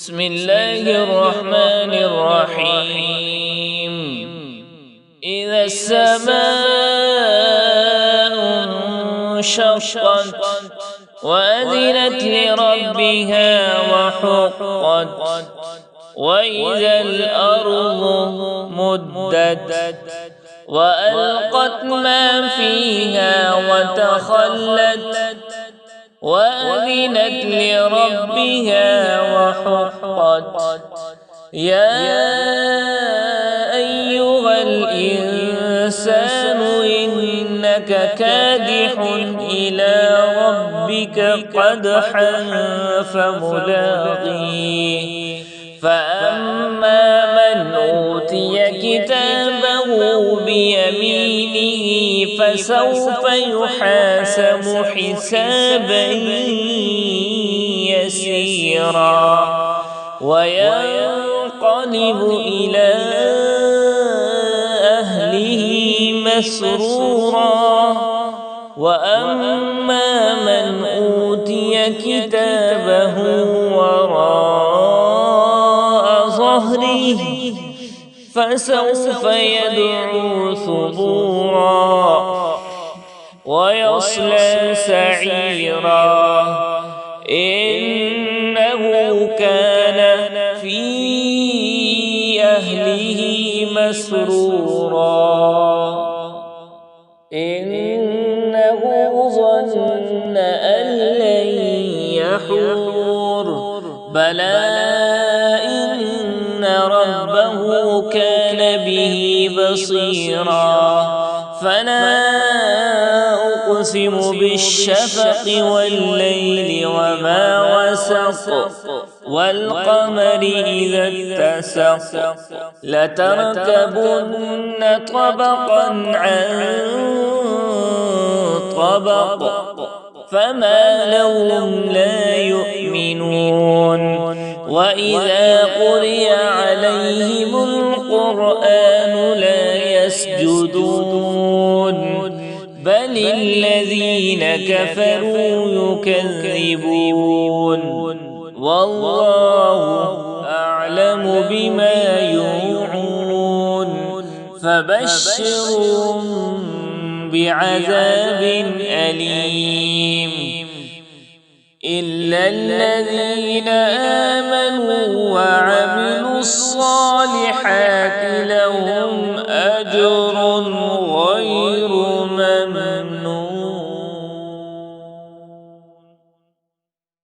بسم الله الرحمن الرحيم. إذا السماء انشقت وأذنت لربها وحقت وإذا الأرض مدت وألقت ما فيها وتخلت وأذنت لربها وحقت يا أيها الإنسان إنك كادح إلى ربك قدحا فملاقيه فأما من أوتي كتابه بيمينه فسوف يحاسب حسابا يسيرا وينقلب إلى أهله مسرورا. وأما من أوتي كتابه وراء ظهره فسوف يدعو ثبورا ويصلى سعيرا إنه كان في أهله مسرورا إنه ظن أن لن يحور بلى إن ربه كان به بصيرا. فلا أقسم بالشفق والليل وما وسق والقمر إذا اتسق لتركبن طبقا عن طبق فما لهم لا يؤمنون. وإذا قرئ عليهم القرآن لا يسجدون بل الذين كفروا يكذبون والله أعلم بما يوعون فبشرهم بعذاب أليم إلا الذين آمنوا وعملوا الصالحات لهم أجر